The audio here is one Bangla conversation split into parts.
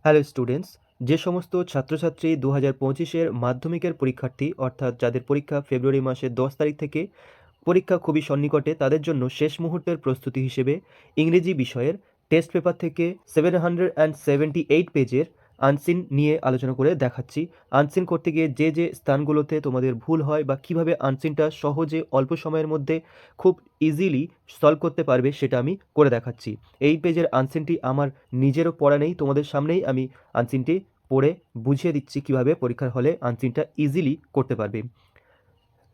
হ্যালো স্টুডেন্টস, যে সমস্ত ছাত্রছাত্রী 2025-এর মাধ্যমিকের পরীক্ষার্থী, অর্থাৎ যাদের পরীক্ষা ফেব্রুয়ারি মাসের 10 তারিখ থেকে, পরীক্ষা খুবই সন্নিকটে, তাদের জন্য শেষ মুহূর্তের প্রস্তুতি হিসেবে ইংরেজি বিষয়ের টেস্ট পেপার থেকে 778 পেজের আনসিন নিয়ে আলোচনা করে দেখাচ্ছি। আনসিন করতে গিয়ে যে যে স্থানগুলোতে তোমাদের ভুল হয় বা কিভাবে আনসিনটা সহজে অল্প সময়ের মধ্যে খুব ইজিলি সলভ করতে পারবে সেটা আমি করে দেখাচ্ছি। এই পেজের আনসিনটি আমার নিজেরও পড়া নেই, তোমাদের সামনেই আমি আনসিনটি পড়ে বুঝিয়ে দিচ্ছি কিভাবে পরীক্ষার হলে আনসিনটা ইজিলি করতে পারবে।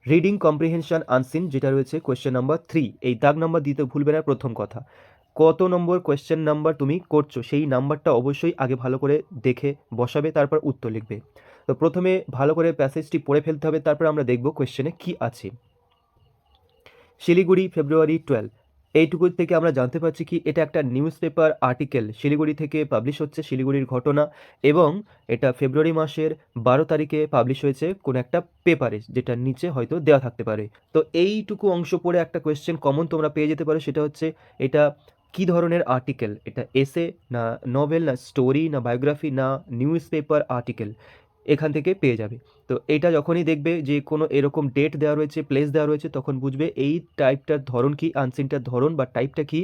রিডিং কম্প্রিহেনশন আনসিন যেটা রয়েছে কোয়েশ্চেন নাম্বার 3, এই দাগ নাম্বার দিতে ভুলবে না। প্রথম কথা, কত নম্বর কোয়েশ্চেন নাম্বার তুমি করছো সেই নাম্বারটা অবশ্যই আগে ভালো করে দেখে বসাবে, তারপর উত্তর লিখবে। তো প্রথমে ভালো করে প্যাসেজটি পড়ে ফেলতে হবে, তারপর আমরা দেখব কোয়েশ্চেনে কি আছে। শিলিগুড়ি ফেব্রুয়ারি 12, এইটুকু থেকে আমরা জানতে পারছি কি এটা একটা নিউজ পেপার আর্টিকেল, শিলিগুড়ি থেকে পাবলিশ হচ্ছে, শিলিগুড়ির ঘটনা, এবং এটা ফেব্রুয়ারি মাসের 12 তারিখে পাবলিশ হয়েছে কোনো একটা পেপারে, যেটা নিচে হয়তো দেওয়া থাকতে পারে। তো এইটুকু অংশ পড়ে একটা কোয়েশ্চেন কমন তোমরা পেয়ে যেতে পারো, সেটা হচ্ছে এটা কি ধরনের আর্টিকেল, এটা এসে না নভেল না স্টোরি না বায়োগ্রাফি না নিউজ পেপার আর্টিকেল, এখান থেকে পেয়ে যাবে। তো এইটা যখনই দেখবে যে কোনো এরকম ডেট দেওয়া রয়েছে, প্লেস দেওয়া রয়েছে, তখন বুঝবে এই টাইপটার ধরন কি, আনসিনটার ধরন বা টাইপটা কি।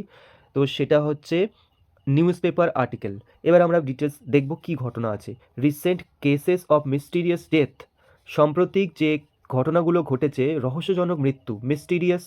তো সেটা হচ্ছে নিউজ পেপার আর্টিকেল। এবার আমরা ডিটেলস দেখব কি ঘটনা আছে। Recent cases of mysterious death, সাম্প্রতিক যে ঘটনাগুলো ঘটেছে, রহস্যজনক মৃত্যু, মিস্টিরিয়াস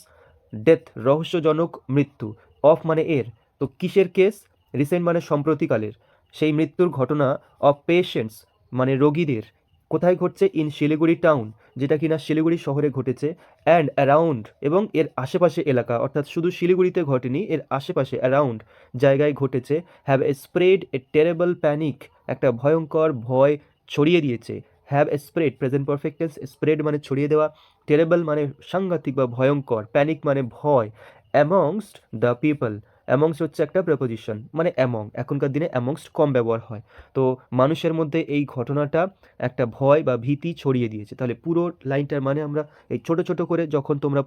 ডেথ রহস্যজনক মৃত্যু, অফ মানে এর, তো কিসের কেস, রিসেন্ট মানে সম্প্রতিকালের, সেই মৃত্যুর ঘটনা, অফ পেশেন্টস মানে রোগীদের, কোথায় ঘটছে, ইন শিলিগুড়ি টাউন, যেটা কিনা শিলিগুড়ি শহরে ঘটেছে, অ্যান্ড অ্যারাউন্ড এবং এর আশেপাশে এলাকা, অর্থাৎ শুধু শিলিগুড়িতে ঘটেনি, এর আশেপাশে অ্যারাউন্ড জায়গায় ঘটেছে, have spread A terrible panic, একটা ভয়ঙ্কর ভয় ছড়িয়ে দিয়েছে, have spread present perfect tense, spread মানে ছড়িয়ে দেওয়া, টেরেবল মানে সাংঘাতিক বা ভয়ঙ্কর, প্যানিক মানে ভয়, অ্যামংস্ট দ্য পিপল, অ্যামংস্ট হচ্ছে একটা প্রেপোজিশন, মানে অ্যামং, এখনকার দিনে অ্যামংস্ট কম ব্যবহার হয়। তো মানুষের মধ্যে এই ঘটনাটা একটা ভয় বা ভীতি ছড়িয়ে দিয়েছে। তাহলে পুরো লাইনটার মানে আমরা এই ছোট ছোট করে যখন তোমরা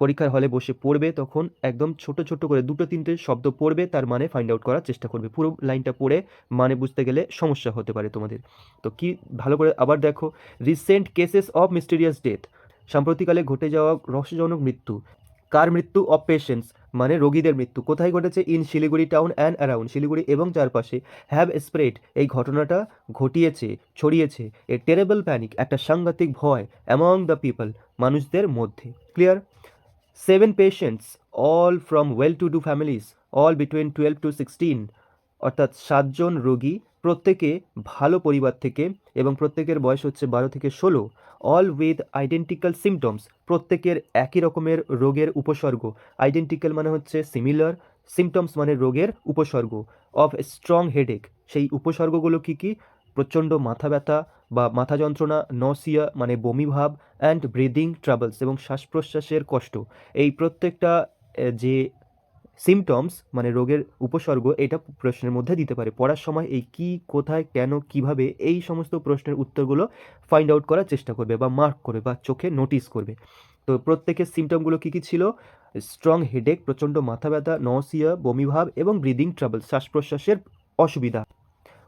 পরীক্ষার হলে বসে পড়বে, তখন একদম ছোট ছোট করে দুটো তিনটে শব্দ পড়বে, তার মানে ফাইন্ড আউট করার চেষ্টা করবে। পুরো লাইনটা পড়ে মানে বুঝতে গেলে সমস্যা হতে পারে তোমাদের। তো কি, ভালো করে আবার দেখো। Recent cases of mysterious death, সাম্প্রতিককালে ঘটে যাওয়া রহস্যজনক মৃত্যু, কার মৃত্যু, অফ পেশেন্টস মানে রোগীদের মৃত্যু, কোথায় ঘটেছে, in Siliguri town and around, Siliguri এবং চারপাশে, হ্যাভ স্প্রেড এই ঘটনাটা ঘটিয়েছে, ছড়িয়েছে, এ টেরেবল প্যানিক একটা সাংঘাতিক ভয়, অ্যামং দ্য পিপল মানুষদের মধ্যে। Clear? 7 patients, all from well to do families, all between 12 to 16, অর্থাৎ 7জন রোগী, প্রত্যেকে ভালো পরিবার থেকে এবং প্রত্যেকের বয়স হচ্ছে 12 থেকে 16, অল উইথ আইডেন্টিক্যাল সিমটমস, প্রত্যেকের একই রকমের রোগের উপসর্গ, আইডেন্টিক্যাল মানে হচ্ছে সিমিলার, সিমটমস মানে রোগের উপসর্গ, অফ স্ট্রং হেডেক, সেই উপসর্গগুলো কী কী, প্রচণ্ড মাথা ব্যথা বা মাথা যন্ত্রণা, নসিয়া মানে বমিভাব, অ্যান্ড ব্রিদিং ট্রাবলস এবং শ্বাস প্রশ্বাসের কষ্ট, এই প্রত্যেকটা যে সিমটমস মানে রোগের উপসর্গ, এটা প্রশ্নের মধ্যে দিতে পারে। পড়ার সময় এই কি, কোথায়, কেন, কিভাবে, এই সমস্ত প্রশ্নের উত্তরগুলো ফাইন্ড আউট করার চেষ্টা করবে বা মার্ক করবে বা চোখে নোটিস করবে। তো প্রত্যেকের সিমটমগুলো কী কী ছিল, স্ট্রং হেডেক প্রচণ্ড মাথা ব্যথা, নসিয়া বমিভাব এবং ব্রিদিং ট্রাবল শ্বাস প্রশ্বাসের অসুবিধা।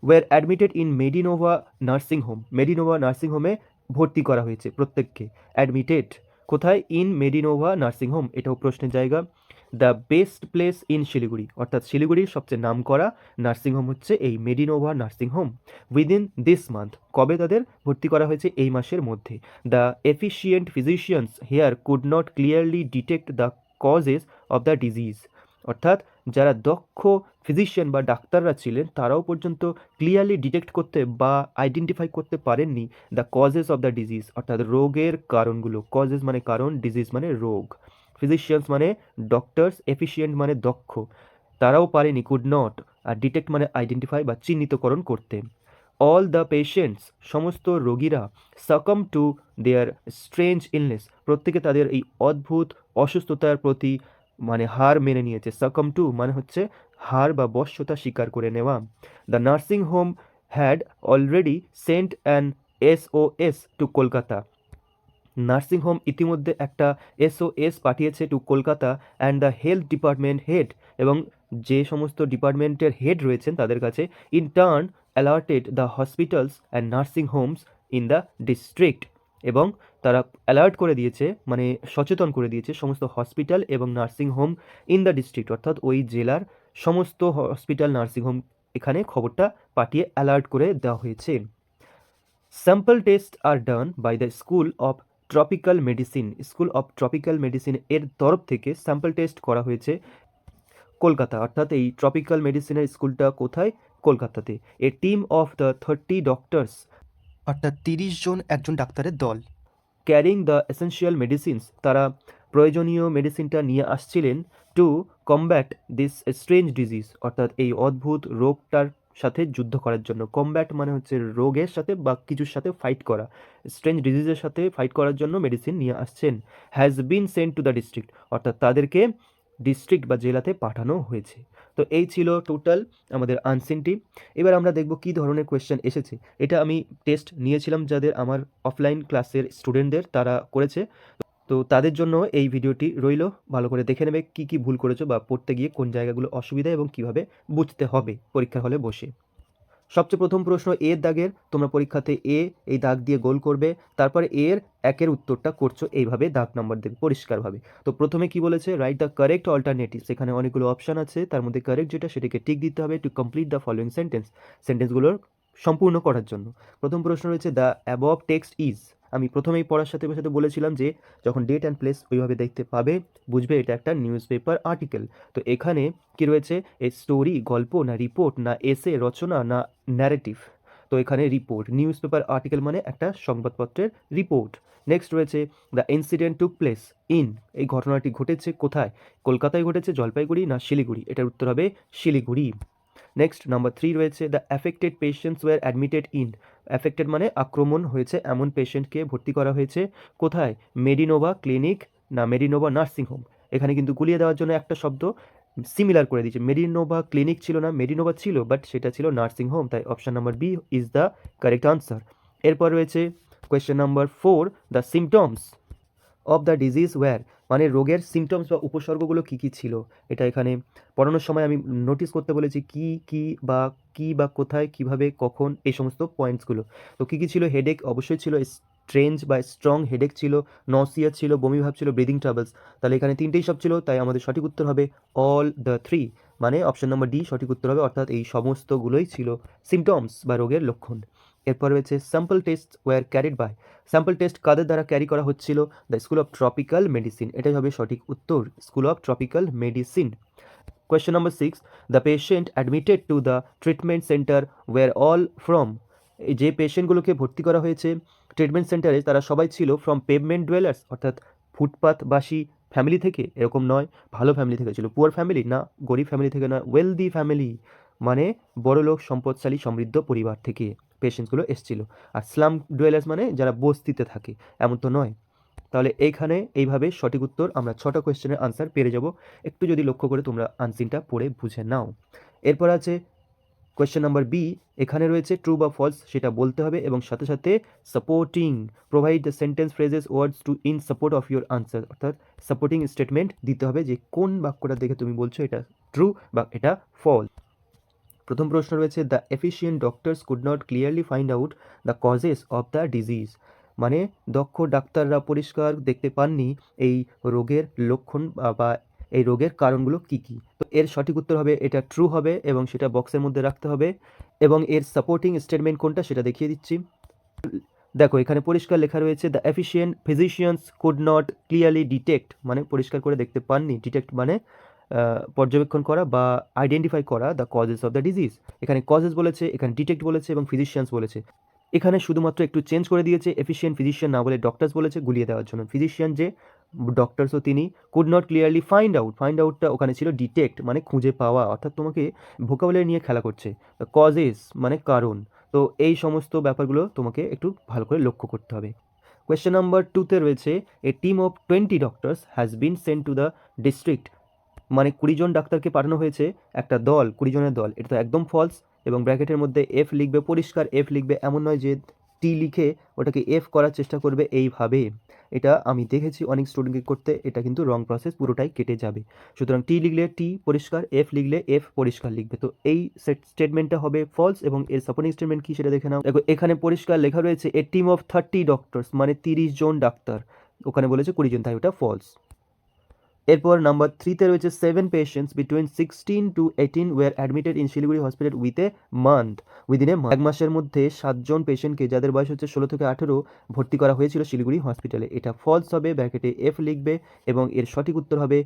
Were admitted in Medinova nursing home, Medinova nursing হোমে ভর্তি করা হয়েছে প্রত্যেককে। অ্যাডমিটেড কোথায়, ইন মেডিনোভা নার্সিং হোম, এটাও প্রশ্নের জায়গা। The best place in Siliguri, অর্থাৎ শিলিগুড়ির সবচেয়ে নামকরা নার্সিংহোম হচ্ছে এই Medinova nursing home. Within this month, কবে তাদের ভর্তি করা হয়েছে, এই মাসের মধ্যে। The efficient physicians here could not clearly detect the causes of the disease, অর্থাৎ যারা দক্ষ ফিজিশিয়ান বা ডাক্তাররা ছিলেন, তারাও পর্যন্ত ক্লিয়ারলি ডিটেক্ট করতে বা আইডেন্টিফাই করতে পারেননি the causes of the disease, অর্থাৎ রোগের কারণগুলো, কজেস মানে কারণ, ডিজিজ মানে রোগ। ফিজিশিয়ানস মানে ডক্টরস, এফিশিয়েন্ট মানে দক্ষ, তারাও পারেনি, কুড নট, আর ডিটেক্ট মানে আইডেন্টিফাই বা চিহ্নিতকরণ করতে। অল দ্য পেশেন্টস সমস্ত রোগীরা, সাকম টু দেয়ার স্ট্রেঞ্জ ইলনেস প্রত্যেকে তাদের এই অদ্ভুত অসুস্থতার প্রতি মানে হার মেনে নিয়েছে। সাকম টু মানে হচ্ছে হার বা বশ্যতা স্বীকার করে নেওয়া। The nursing home had already sent an SOS to Kolkata, nursing home ইতিমধ্যে একটা SOS পাঠিয়েছে to Kolkata and the health department head, এবং যে সমস্ত ডিপার্টমেন্টের হেড রয়েছেন তাদের কাছে, in turn alerted the hospitals and nursing homes in the district, এবং তারা অ্যালার্ট করে দিয়েছে, মানে সচেতন করে দিয়েছে সমস্ত হসপিটাল এবং nursing home in the district, অর্থাৎ ওই জেলার সমস্ত হসপিটাল নার্সিং হোম এখানে খবরটা পাঠিয়ে অ্যালার্ট করে দেওয়া হয়েছে। Sample test are done by the school of tropical medicine, school of tropical medicine এর তরফ থেকে স্যাম্পল টেস্ট করা হয়েছে কলকাতা, অর্থাৎ এই ট্রপিক্যাল মেডিসিনের স্কুলটা কোথায়? কলকাতাতে। এ টিম অফ দ্য 30 ডক্টরস, অর্থাৎ 30 জন একজন ডাক্তারের দল, ক্যারিং দ্য এসেনশিয়াল মেডিসিনস, তারা প্রয়োজনীয় মেডিসিনটা নিয়ে আসছিলেন, two combat this strange disease, অর্থাৎ এই অদ্ভুত রোগটার সাথে যুদ্ধ করার জন্য। কমব্যাট মানে হচ্ছে রোগের সাথে বা কিছুর সাথে ফাইট করা, স্ট্রেঞ্জ ডিজিজের সাথে ফাইট করার জন্য মেডিসিন নিয়ে আসছেন। Has been sent to the district, অর্থাৎ তাদেরকে ডিস্ট্রিক্ট বা জেলাতে পাঠানো হয়েছে। তো এই ছিল টোটাল আমাদের আনসিনটি। এবার আমরা দেখব কী ধরনের কোয়েশ্চেন এসেছে। এটা আমি টেস্ট নিয়েছিলাম যাদের আমার অফলাইন ক্লাসের স্টুডেন্টদের, তারা করেছে, তো তাদের জন্য এই ভিডিওটি রইল। ভালো করে দেখে নেবে কী কী ভুল করেছো বা পড়তে গিয়ে কোন জায়গাগুলো অসুবিধা এবং কিভাবে বুঝতে হবে পরীক্ষার হলে বসে। সবচেয়ে প্রথম প্রশ্ন এর দাগের, তোমরা পরীক্ষাতে এই দাগ দিয়ে গোল করবে, তারপরে এর একের উত্তরটা করছো এইভাবে দাগ নাম্বার দেবে পরিষ্কারভাবে। তো প্রথমে কি বলেছে? রাইট দ্য কারেক্ট অল্টারনেটিভ, সেখানে অনেকগুলো অপশান আছে, তার মধ্যে কারেক্ট যেটা সেটাকে টিক দিতে হবে to complete the following sentence, সেন্টেন্সগুলোর সম্পূর্ণ করার জন্য। প্রথম প্রশ্ন রয়েছে দ্য অ্যাবভ টেক্সট ইজ, আমি প্রথমেই পড়ার সাথে সাথে বলেছিলাম যে যখন ডেট অ্যান্ড প্লেস ওইভাবে দেখতে পাবে বুঝবে এটা একটা নিউজ পেপার আর্টিকেল। তো এখানে কি রয়েছে? এ স্টোরি, গল্প, না রিপোর্ট, না এসে, রচনা, না ন্যারেটিভ? তো এখানে রিপোর্ট, নিউজ পেপার আর্টিকেল মানে একটা সংবাদপত্রের রিপোর্ট। নেক্সট রয়েছে the incident took place in, এই ঘটনাটি ঘটেছে কোথায়? কলকাতায় ঘটেছে, জলপাইগুড়ি, না শিলিগুড়ি? এটার উত্তর হবে শিলিগুড়ি। নেক্সট নাম্বার 3 রয়েছে the affected patients were admitted in, affected মানে আক্রমণ হয়েছে এমন পেশেন্টকে ভর্তি করা হয়েছে কোথায়? মেডিনোভা ক্লিনিক, না মেডিনোভা নার্সিং হোম? এখানে কিন্তু গুলিয়ে দেওয়ার জন্য একটা শব্দ সিমিলার করে দিয়েছে, মেডিনোভা ক্লিনিক ছিল না, মেডিনোভা ছিল, বাট সেটা ছিল নার্সিং হোম, তাই option number B is the correct answer. এরপর রয়েছে question number 4, the symptoms of the disease were, মানে রোগের সিমটমস বা উপসর্গগুলো কী কী ছিল? এটা এখানে পড়ানোর সময় আমি নোটিস করতে বলেছি কী বা কোথায়, কিভাবে, কখন, এই সমস্ত পয়েন্টসগুলো। তো কী কী ছিল? হেডেক অবশ্যই ছিল, স্ট্রেঞ্জ বা স্ট্রং হেডেক ছিল, নসিয়া ছিল, বমি ভাব ছিল, ব্রিদিং ট্রাবলস। তাহলে এখানে তিনটেই সব ছিল, তাই আমাদের সঠিক উত্তর হবে অল দ্য থ্রি, মানে অপশন নাম্বার ডি সঠিক উত্তর হবে, অর্থাৎ এই সমস্তগুলোই ছিল সিমটমস বা রোগের লক্ষণ। এরপর রয়েছে sample test were carried by, sample test কাদের দ্বারা ক্যারি করা হচ্ছিল? The school of tropical medicine, এটাই হবে সঠিক উত্তর, school of tropical medicine. Question number 6, the patient admitted to the treatment centre were all from, যে পেশেন্টগুলোকে ভর্তি করা হয়েছে ট্রিটমেন্ট সেন্টারে তারা সবাই ছিল ফ্রম পেভমেন্ট ডুয়েলার্স, অর্থাৎ ফুটপাথবাসী ফ্যামিলি থেকে? এরকম নয়, ভালো ফ্যামিলি থেকে ছিল। পুয়ার ফ্যামিলি না, গরিব ফ্যামিলি থেকে না, ওয়েলদি ফ্যামিলি মানে বড়লোক সম্পদশালী সমৃদ্ধ পরিবার থেকে পেশেন্টসগুলো এসেছিল। আর স্লাম ডুয়েলার্স মানে যারা বস্তিতে থাকে, এমন তো নয়। তাহলে এইখানে এইভাবে সঠিক উত্তর আমরা 6টা কোয়েশ্চেনের আনসার পেরে যাব। একটু যদি লক্ষ্য করে তোমরা আনসিনটা পড়ে বুঝে নাও। এরপর আছে কোয়েশ্চেন নাম্বার বি, এখানে রয়েছে ট্রু বা ফলস সেটা বলতে হবে, এবং সাথে সাথে supporting, provide the sentence phrases words two in support of your answer, অর্থাৎ সাপোর্টিং স্টেটমেন্ট দিতে হবে যে কোন বাক্যটা দেখে তুমি বলছো এটা ট্রু বা এটা ফলস। প্রথম প্রশ্ন রয়েছে the efficient doctors could not clearly find out the causes of the disease, মানে দক্ষ ডাক্তাররা পরিষ্কার দেখতে পাননি এই রোগের লক্ষণ বা এই রোগের কারণগুলো কী কী। তো এর সঠিক উত্তর হবে এটা ট্রু হবে, এবং সেটা বক্সের মধ্যে রাখতে হবে, এবং এর সাপোর্টিং স্টেটমেন্ট কোনটা সেটা দেখিয়ে দিচ্ছি। দেখো এখানে পরিষ্কার লেখা রয়েছে the efficient physicians could not clearly detect, মানে পরিষ্কার করে দেখতে পাননি, ডিটেক্ট মানে পর্যবেক্ষণ করা বা আইডেন্টিফাই করা the causes of the disease. এখানে কজেস বলেছে, এখানে ডিটেক্ট বলেছে, এবং ফিজিশিয়ানস বলেছে। এখানে শুধুমাত্র একটু চেঞ্জ করে দিয়েছে, এফিশিয়েন্ট ফিজিশিয়ান না বলে ডক্টরস বলেছে গুলিয়ে দেওয়ার জন্য। ফিজিশিয়ান যে ডক্টরসও তিনি, could not clearly find out, find আউটটা ওখানে ছিল ডিটেক্ট মানে খুঁজে পাওয়া, অর্থাৎ তোমাকে ভোকাবুলারি নিয়ে খেলা করছে। কজেস মানে কারণ, তো এই সমস্ত ব্যাপারগুলো তোমাকে একটু ভালো করে লক্ষ্য করতে হবে। কোয়েশ্চেন নাম্বার 2তে রয়েছে a team of 20 doctors has been sent to the district, মানে 20 জন ডাক্তারকে পাঠানো হয়েছে একটা দল, 20 জনের দল, এটা তো একদম ফলস, এবং ব্র্যাকেটের মধ্যে এফ লিখবে, পরিষ্কার এফ লিখবে, এমন নয় যে টি লিখে ওটাকে এফ করার চেষ্টা করবে এইভাবে। এটা আমি দেখেছি অনেক স্টুডেন্টকে করতে, এটা কিন্তু রং প্রসেস, পুরোটাই কেটে যাবে। সুতরাং টি লিখলে টি পরিষ্কার, এফ লিখলে এফ পরিষ্কার লিখবে। তো এই স্টেটমেন্টটা হবে ফলস এবং এর সাপোর্টিং স্টেটমেন্ট কি সেটা দেখে নাও। দেখো এখানে পরিষ্কার লেখা রয়েছে এ টিম অফ 30 ডক্টরস, মানে 30 জন ডাক্তার, ওখানে বলেছে 20 জন, তাই ওটা ফলস। এরপর নাম্বার 3তে রয়েছে 7 patients between 16 to 18 were admitted in Siliguri hospital within a month. এক মাসের মধ্যে 7জন পেশেন্টকে, যাদের বয়স হচ্ছে 16 থেকে 18, ভর্তি করা হয়েছিল শিলিগুড়ি হসপিটালে। এটা ফলস হবে, ব্র্যাকেটে এফ লিখবে এবং এর সঠিক উত্তর হবে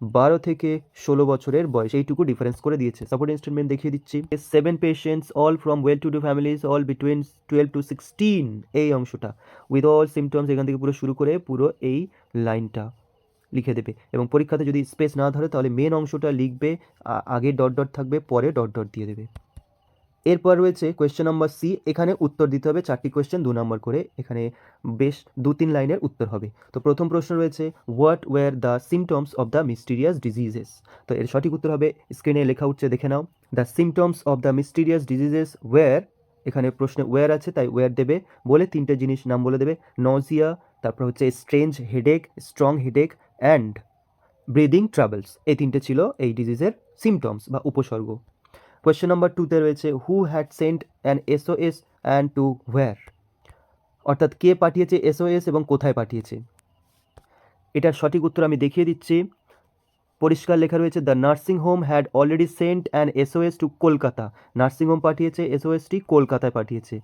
12 থেকে 16 বছরের বয়স, এইটুকু ডিফারেন্স করে দিয়েছে। সাপোর্টিং স্টেটমেন্ট দেখিয়ে দিচ্ছি। 7 patients all from well to do families all between 12 to 16, এই অংশটা উইথ অল সিমটমস, এখান থেকে পুরো শুরু করে পুরো এই লাইনটা লিখে দেবে। এবং পরীক্ষাতে যদি স্পেস না ধরে তাহলে মেন অংশটা লিখবে, আগে ডট ডট থাকবে, পরে ডট ডট দিয়ে দেবে। এরপর রয়েছে কোয়েশ্চেন নাম্বার সি, এখানে উত্তর দিতে হবে 4টি কোয়েশ্চেন 2 নম্বর করে, এখানে বেশ 2-3 লাইনের উত্তর হবে। তো প্রথম প্রশ্ন রয়েছে what were the symptoms of the mysterious diseases. তো এর সঠিক উত্তর হবে, স্ক্রিনে লেখা উঠছে দেখে নাও। The symptoms of the mysterious diseases were, এখানে প্রশ্নে ওয়ার আছে তাই ওয়ার দেবে, বলে 3টে জিনিস নাম বলে দেবে, নজিয়া, তারপর হচ্ছে strange headache, strong headache and breathing travels, এই 3টে ছিল এই ডিজিজের সিমটমস বা উপসর্গ। কোয়েশ্চেন নাম্বার 2তে রয়েছে who had sent an SOS and to where, অর্থাৎ কে পাঠিয়েছে এসওএস এবং কোথায় পাঠিয়েছে। এটার সঠিক উত্তর আমি দেখিয়ে দিচ্ছি। পরিষ্কার লেখা রয়েছে the nursing home had already sent an SOS to Kolkata, nursing home পাঠিয়েছে, এসওএসটি কলকাতায় পাঠিয়েছে।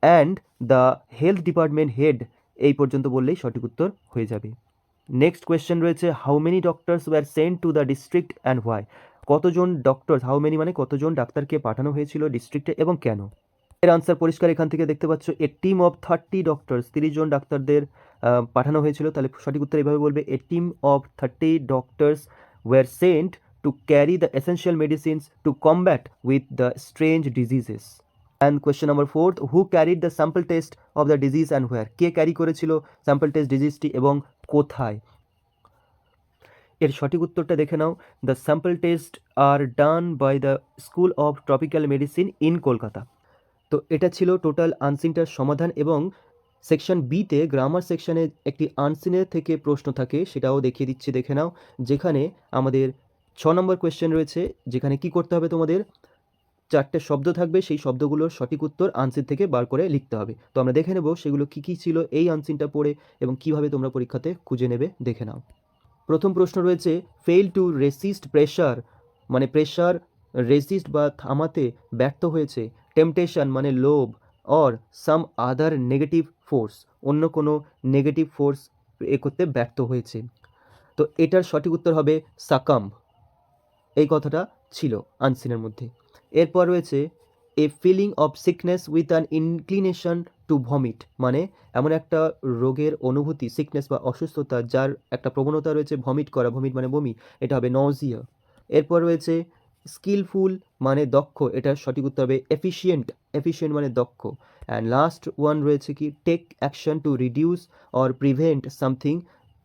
And the health department head, এই পর্যন্ত বললেই সঠিক উত্তর হয়ে যাবে। নেক্সট কোয়েশ্চেন রয়েছে how many doctors were sent to the district and why, কতজন ডক্টর, হাউ মেনি মানে কতজন ডাক্তারকে পাঠানো হয়েছিল ডিস্ট্রিক্টে এবং কেন। এর আনসার পরিষ্কার এখান থেকে দেখতে পাচ্ছ, এ টিম অফ 30 ডক্টরস, 30 জন ডাক্তারদের পাঠানো হয়েছিল। তাহলে সঠিক উত্তর এইভাবে বলবে a team of 30 doctors were sent to carry the essential medicines to combat with the strange diseases. And question number 4, who carried the sample test of the disease and where, কে ক্যারি করেছিল স্যাম্পল টেস্ট ডিজিজটি এবং কোথায়। এর সঠিক উত্তরটা দেখে নাও, the sample test are done by the school of tropical medicine in Kolkata. তো এটা ছিল টোটাল আনসিনটার সমাধান। এবং সেকশন বিতে গ্রামার সেকশনে একটি আনসিনের থেকে প্রশ্ন থাকে, সেটাও দেখিয়ে দিচ্ছি দেখে নাও। যেখানে আমাদের 6 নম্বর কোয়েশ্চেন রয়েছে, যেখানে কি করতে হবে, তোমাদের 4টে শব্দ থাকবে, সেই শব্দগুলোর সঠিক উত্তর আনসিন থেকে বার করে লিখতে হবে। তো আমরা দেখে নেব সেগুলো কি কি ছিল এই আনসিনটা পড়ে এবং কিভাবে তোমরা পরীক্ষাতে খুঁজে নেবে দেখে নাও। প্রথম প্রশ্ন রয়েছে ফেল টু রেসিস্ট প্রেশার, মানে প্রেশার রেসিস্ট বা থামাতে ব্যর্থ হয়েছে। টেম্পটেশন মানে লোভ, or some other negative force, অন্য কোনো নেগেটিভ ফোর্স এ করতে ব্যর্থ হয়েছে। তো এটার সঠিক উত্তর হবে সাকাম্ব, এই কথাটা ছিল আনসিনের মধ্যে। এরপর রয়েছে a feeling of sickness with an inclination to vomit, মানে এমন একটা রোগের অনুভূতি, সিকনেস বা অসুস্থতা, যার একটা প্রবণতা রয়েছে ভমিট করা, ভমিট মানে বমি, এটা হবে নজিয়া। এরপর রয়েছে স্কিলফুল মানে দক্ষ, এটার সঠিক উত্তর হবে এফিশিয়েন্ট, এফিশিয়েন্ট মানে দক্ষ। অ্যান্ড লাস্ট ওয়ান রয়েছে কি take action to reduce or prevent something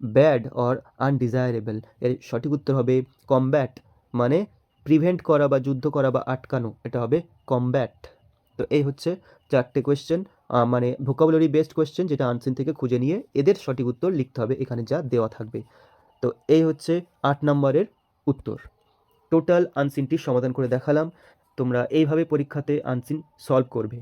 bad or undesirable, এর সঠিক উত্তর হবে কমব্যাট, মানে প্রিভেন্ট করা বা যুদ্ধ করা বা আটকানো, এটা হবে কমব্যাট। তো এই হচ্ছে 4টে কোয়েশ্চেন, মানে ভোকাবুলারি বেসড কোয়েশ্চেন, যেটা আনসিন থেকে খুঁজে নিয়ে এদের সঠিক উত্তর লিখতে হবে এখানে যা দেওয়া থাকবে। তো এই হচ্ছে 8 নম্বরের উত্তর। টোটাল আনসিনটির সমাধান করে দেখালাম, তোমরা এইভাবে পরীক্ষাতে আনসিন সলভ করবে।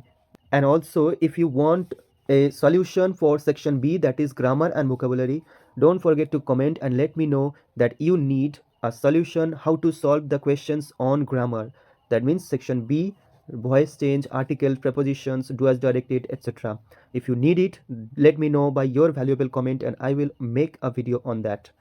And also, if you want a solution for section B, that is grammar and vocabulary, don't forget to comment and let me know that you need a solution how to solve the questions on grammar. That means section B, voice change, article, prepositions, do as directed, etc. If you need it, let me know by your valuable comment and I will make a video on that.